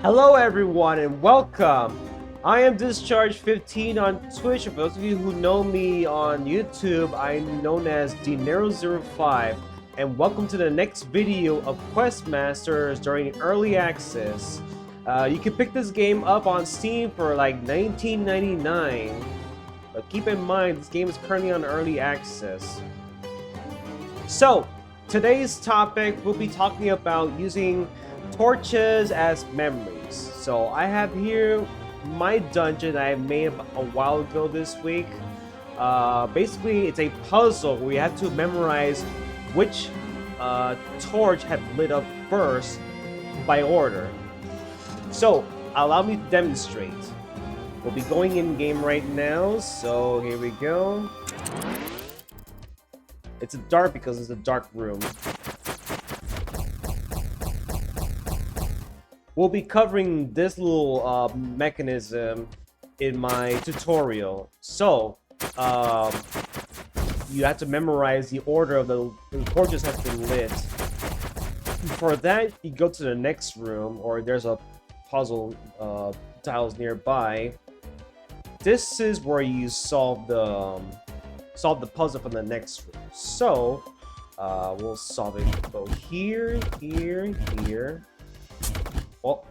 Hello everyone and welcome! I am Discharge15 on Twitch. For those of you who know me on YouTube, I'm known as Dinero05, and welcome to the next video of Questmasters during Early Access. You can pick this game up on Steam for like $19.99, but keep in mind this game is currently on Early Access. So, today's topic, we'll be talking about using torches as memories. So I have here my dungeon I made a while ago this week. Basically, it's a puzzle where you have to memorize which torch had lit up first by order. So allow me to demonstrate. We'll be going in game right now, so here we go. It's dark because it's a dark room. We'll be covering this little mechanism in my tutorial. So, you have to memorize the order of the torches has been lit. For that, you go to the next room, or there's a puzzle tiles nearby. This is where you solve the puzzle for the next room. So, we'll solve it. Go here, here, here. Oh,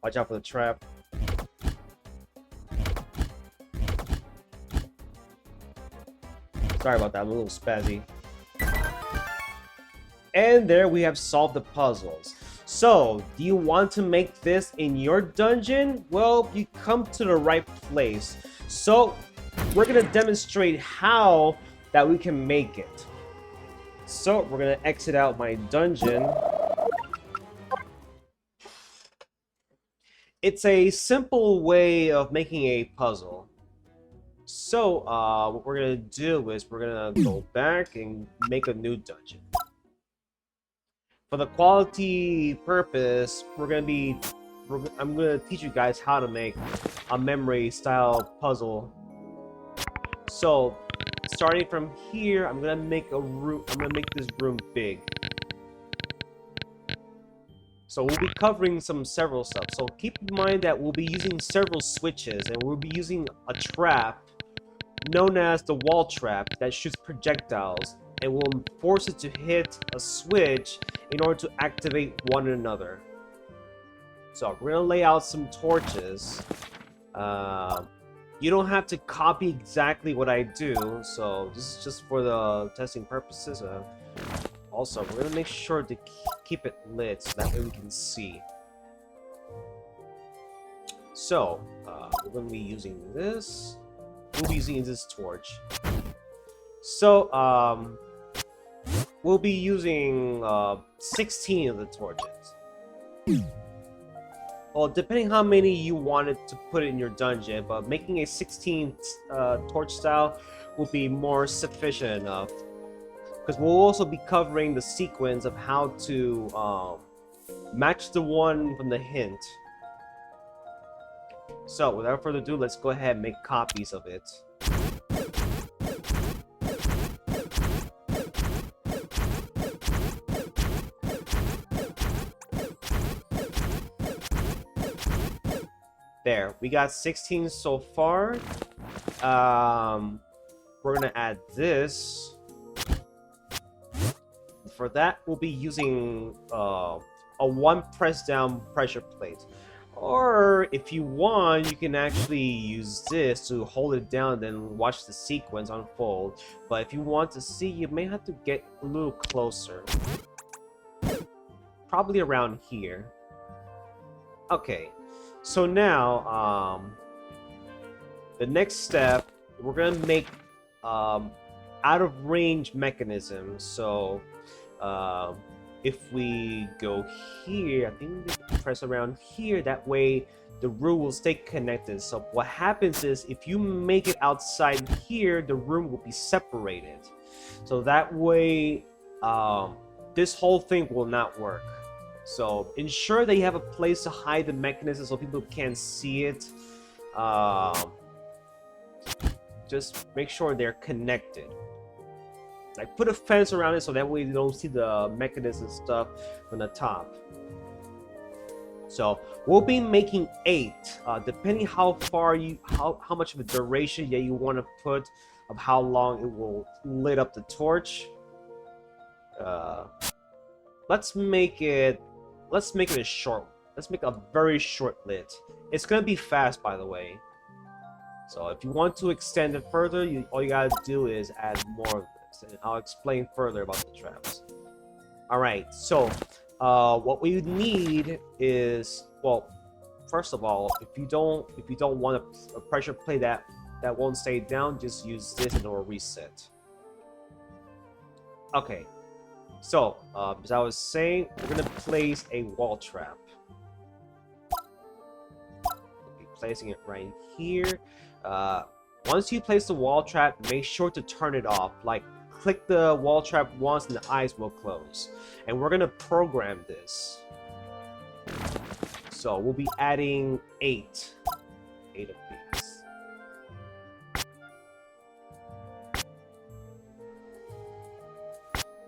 watch out for the trap. Sorry about that, I'm a little spazzy. And there we have solved the puzzles. So, do you want to make this in your dungeon? Well, you come to the right place. So, we're going to demonstrate how that we can make it. So, we're going to exit out my dungeon. It's a simple way of making a puzzle. So, what we're gonna do is we're gonna go back and make a new dungeon. For the quality purpose, I'm gonna teach you guys how to make a memory style puzzle. So, starting from here, I'm gonna make a room. I'm gonna make this room big. So we'll be covering several stuff. So keep in mind that we'll be using several switches, and we'll be using a trap known as the wall trap that shoots projectiles, and will force it to hit a switch in order to activate one another. So we're gonna lay out some torches. You don't have to copy exactly what I do, so this is just for the testing purposes. Also, we're gonna make sure to keep it lit so that way we can see. So, we're gonna be using this. We'll be using this torch. So, we'll be using 16 of the torches. Well, depending how many you wanted to put in your dungeon, but making a 16 torch style will be more sufficient enough. Because we'll also be covering the sequence of how to match the one from the hint. So, without further ado, let's go ahead and make copies of it. There, we got 16 so far. We're gonna add this. For that, we'll be using a one press down pressure plate. Or if you want, you can actually use this to hold it down and then watch the sequence unfold. But if you want to see, you may have to get a little closer. Probably around here. Okay, so now, the next step, we're gonna make out of range mechanisms. So, if we go here, I think we can press around here, that way the room will stay connected. So what happens is, if you make it outside here, the room will be separated. So that way, this whole thing will not work. So ensure that you have a place to hide the mechanism so people can't see it. Just make sure they're connected. Like, put a fence around it so that way you don't see the mechanism stuff from the top. So we'll be making 8, depending how far how much of a duration that you want to put of how long it will lit up the torch. Let's make it a short. Let's make a very short lit. It's gonna be fast, by the way. So if you want to extend it further, all you gotta do is add more of this, and I'll explain further about the traps. All right, so what we need is, well, first of all, if you don't want a pressure plate that won't stay down, just use this and it'll reset. Okay, so as I was saying, we're gonna place a wall trap. We'll be placing it right here. Once you place the wall trap, make sure to turn it off. Like, click the wall trap once and the eyes will close. And we're gonna program this. So we'll be adding 8 of these.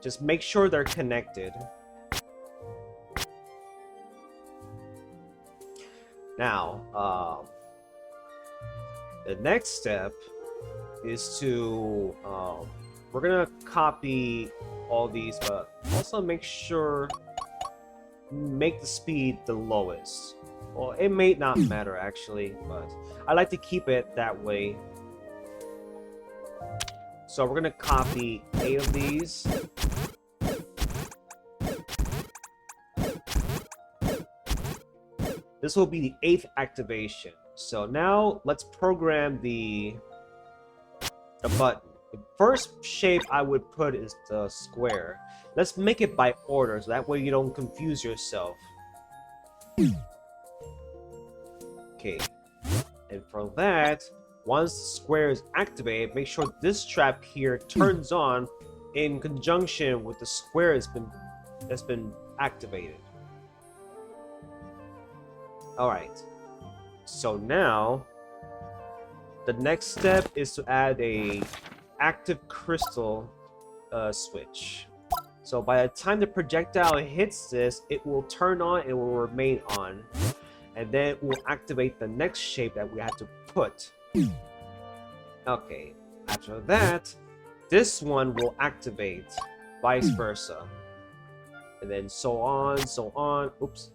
Just make sure they're connected. Now, the next step is to we're gonna copy all these, but also make the speed the lowest. Well, it may not matter actually, but I like to keep it that way. So we're gonna copy 8 of these. This will be the 8th activation. So now let's program the button. The first shape I would put is the square. Let's make it by order, so that way you don't confuse yourself. Okay. And for that, once the square is activated, make sure this trap here turns on in conjunction with the square that's been activated. Alright. So now, the next step is to add a active crystal switch. So by the time the projectile hits this, it will turn on and will remain on. And then it will activate the next shape that we have to put. Okay, after that, this one will activate, vice versa. And then so on. Oops.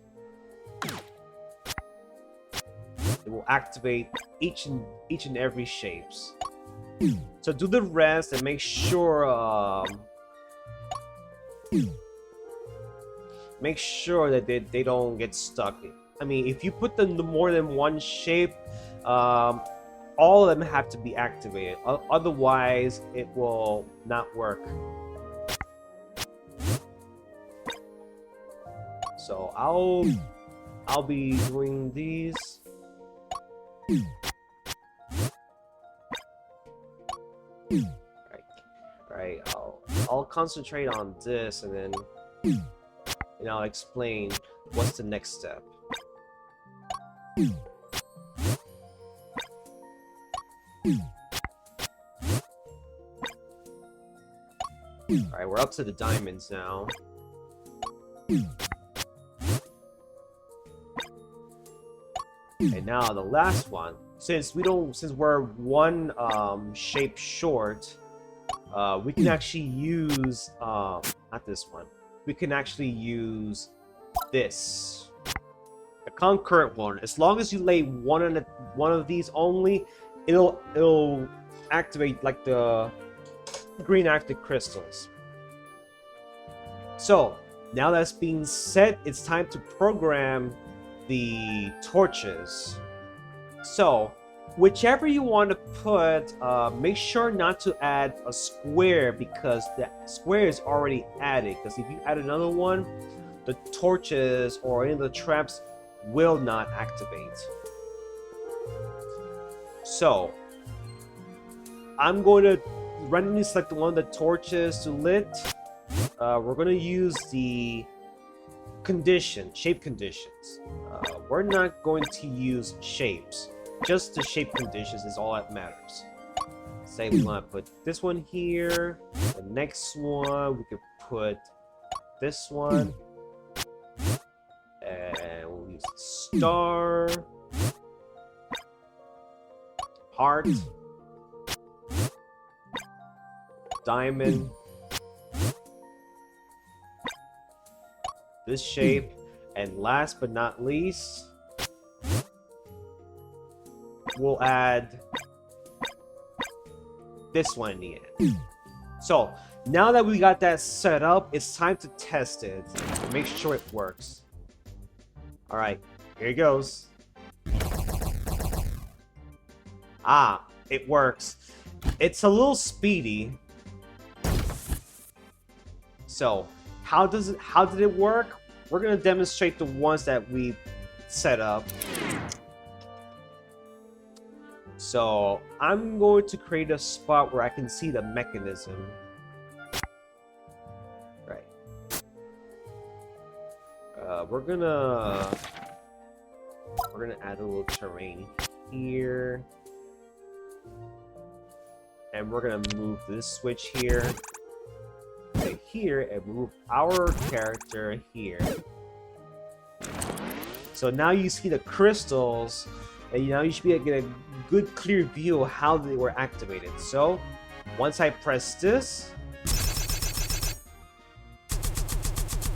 It will activate each and every shapes. So do the rest and make sure that they don't get stuck. I mean, if you put them more than one shape, all of them have to be activated. Otherwise, it will not work. So I'll be doing these. Right. I'll concentrate on this, and then I'll explain what's the next step. Alright, we're up to the diamonds now. And now the last one. Since we're one shape short, we can actually use not this one. We can actually use this, the concurrent one. As long as you lay one of these only, it'll activate like the green active crystals. So now that's being set, it's time to program the torches. So whichever you want to put, make sure not to add a square, because the square is already added. Because if you add another one, the torches or any of the traps will not activate. So I'm going to randomly select one of the torches to lit. We're going to use the shape conditions. We're not going to use shapes. Just the shape conditions is all that matters. Say we want to put this one here. The next one, we could put this one. And and we'll use star, heart, diamond, this shape, and last but not least, we'll add this one in the end. So now that we got that set up, it's time to test it and make sure it works. Alright, here it goes. Ah, it works. It's a little speedy. So, how did it work? We're gonna demonstrate the ones that we set up. So, I'm going to create a spot where I can see the mechanism. Right. We're gonna add a little terrain here. And we're gonna move this switch here to here and move our character here. So now you see the crystals, and now you should be able to get a good clear view of how they were activated. So once I press this,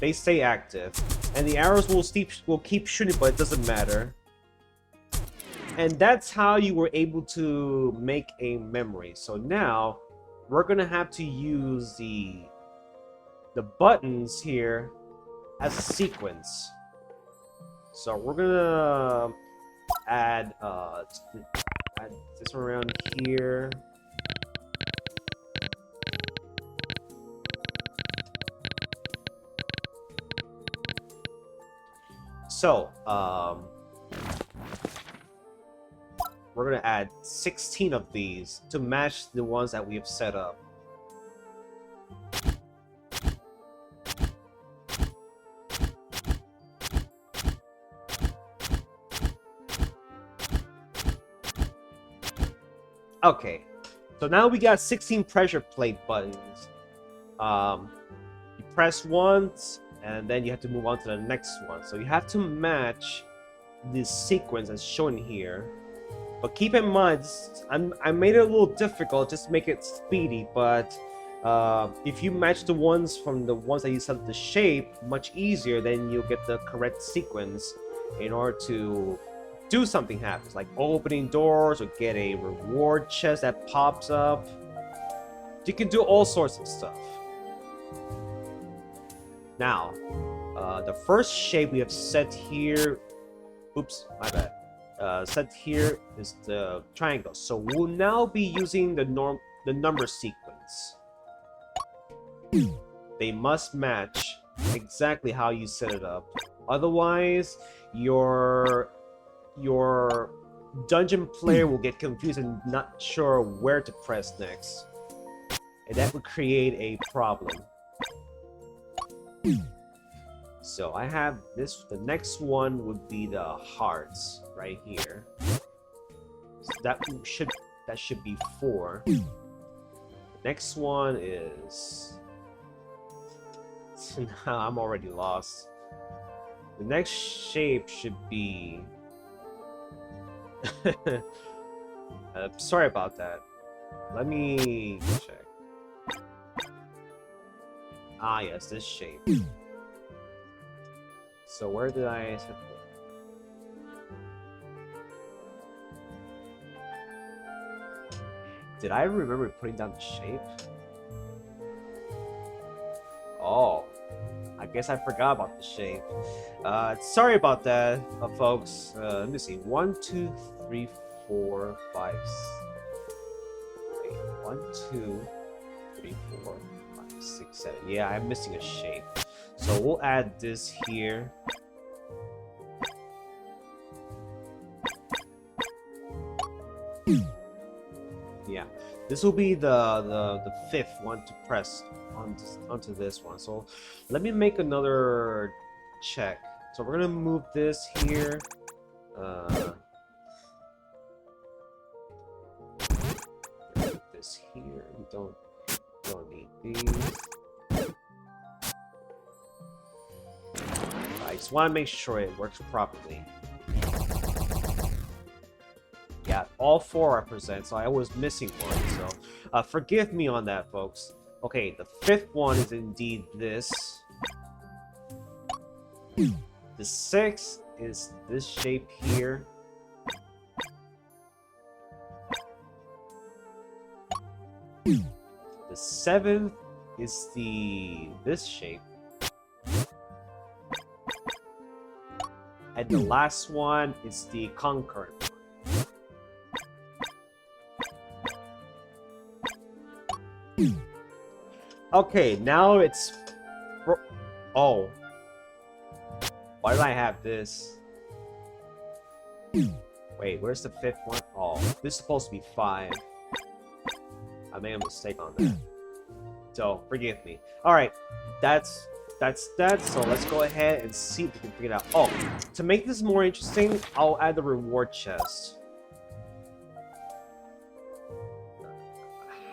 they stay active, and the arrows will keep shooting, but it doesn't matter. And that's how you were able to make a memory. So now we're gonna have to use the buttons here as a sequence. So we're gonna add this one around here. So we're gonna add 16 of these to match the ones that we have set up. Okay, so now we got 16 pressure plate buttons. You press once, and then you have to move on to the next one. So you have to match this sequence as shown here. But keep in mind, I made it a little difficult just to make it speedy, but if you match the ones from the ones that you set the shape much easier, then you'll get the correct sequence in order to do something happens, like opening doors or get a reward chest that pops up. You can do all sorts of stuff. Now, the first shape we have set here, oops, my bad. Set here is the triangle. So we'll now be using the number sequence. They must match exactly how you set it up. Otherwise, your dungeon player will get confused and not sure where to press next. And that would create a problem. So I have this, the next one would be the hearts right here. So that should be 4. The next one is I'm already lost. The next shape should be sorry about that. Let me check. Ah yes, this shape. So where did I set it? Did I remember putting down the shape? Oh, I guess I forgot about the shape. Sorry about that, folks. Let me see. 1, 2, 3, 4, 5. Wait, 1, 2, 3, 4, 5, 6, 7. Yeah, I'm missing a shape. So we'll add this here. Yeah, this will be the 5th one to press onto this one. So let me make another check. So we're gonna move this here. Put this here. We don't need these. I just want to make sure it works properly. Yeah, all 4 represent, so I was missing one, so forgive me on that, folks. Okay, the 5th one is indeed this. The 6th is this shape here. The 7th is this shape. And the last one is the concurrent one. Okay, now it's... Oh. Why did I have this? Wait, where's the 5th one? Oh, this is supposed to be 5. I made a mistake on that. So, forgive me. Alright, that's that. So let's go ahead and see if we can figure it out. Oh, to make this more interesting, I'll add the reward chest.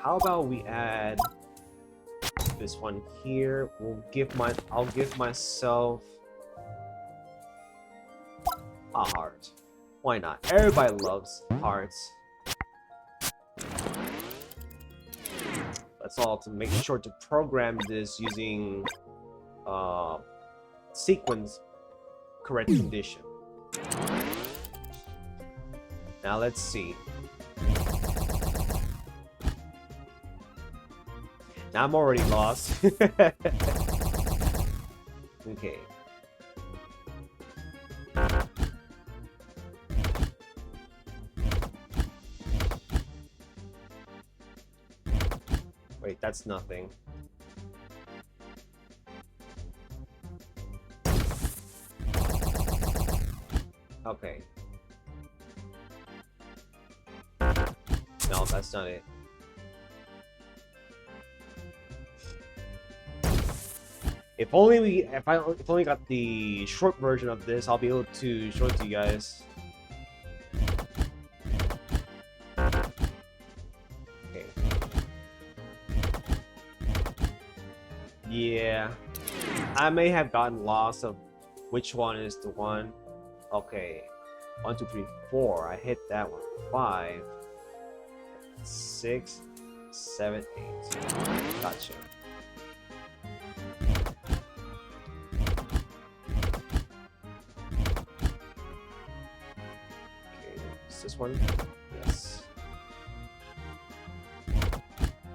How about we add this one here? I'll give myself a heart. Why not? Everybody loves hearts. That's all, to make sure to program this using sequence correct condition. Now let's see. Now I'm already lost. Okay. Wait, that's nothing. Okay. No, that's not it. If only got the short version of this, I'll be able to show it to you guys. Okay. Yeah, I may have gotten lost of which one is the one. Okay, 1, 2, 3, 4. I hit that one. 5, 6, 7, 8. Gotcha. This one? Yes.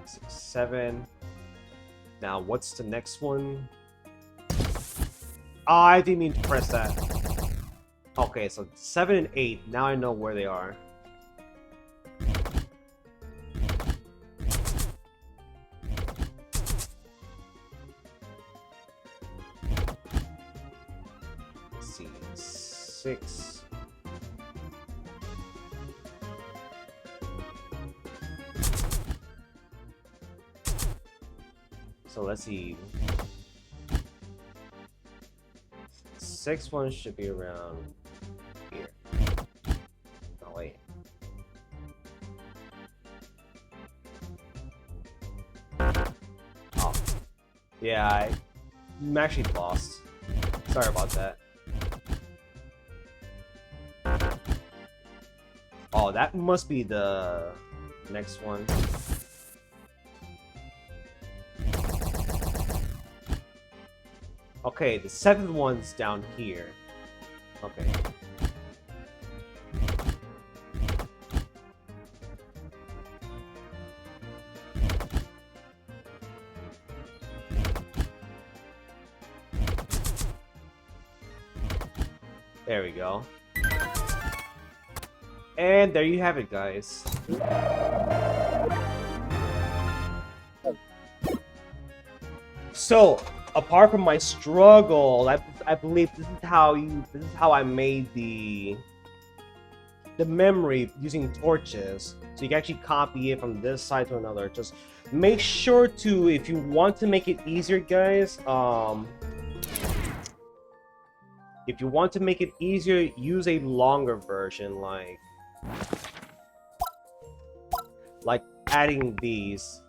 6, 7. Now, what's the next one? Oh, I didn't mean to press that. Okay, so 7 and 8. Now I know where they are. Let's see. 6. So let's see. 6 one should be around here. Oh wait. Oh. Yeah, I'm actually lost. Sorry about that. Oh, that must be the next one. Okay, the 7th one's down here. Okay. There we go. And there you have it, guys. So, apart from my struggle, I believe this is how I made the memory using torches. So you can actually copy it from this side to another. Just make sure to, if you want to make it easier, guys, if you want to make it easier, use a longer version, like adding these.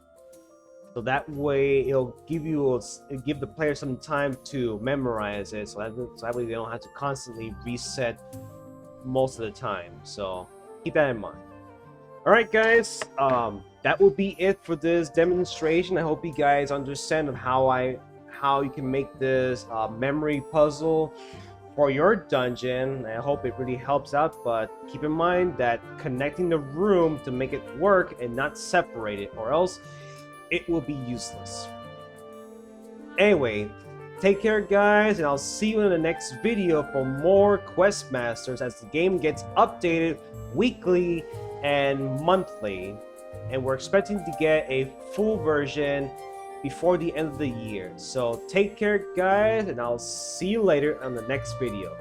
So that way it'll give the player some time to memorize it, so that way they don't have to constantly reset most of the time. So keep that in mind. All right, guys, that will be it for this demonstration. I hope you guys understand of how you can make this memory puzzle for your dungeon. I hope it really helps out, but keep in mind that connecting the room to make it work and not separate it, or else it will be useless. Anyway, take care, guys, and I'll see you in the next video for more Quest Masters as the game gets updated weekly and monthly, and we're expecting to get a full version before the end of the year. So take care, guys, and I'll see you later on the next video.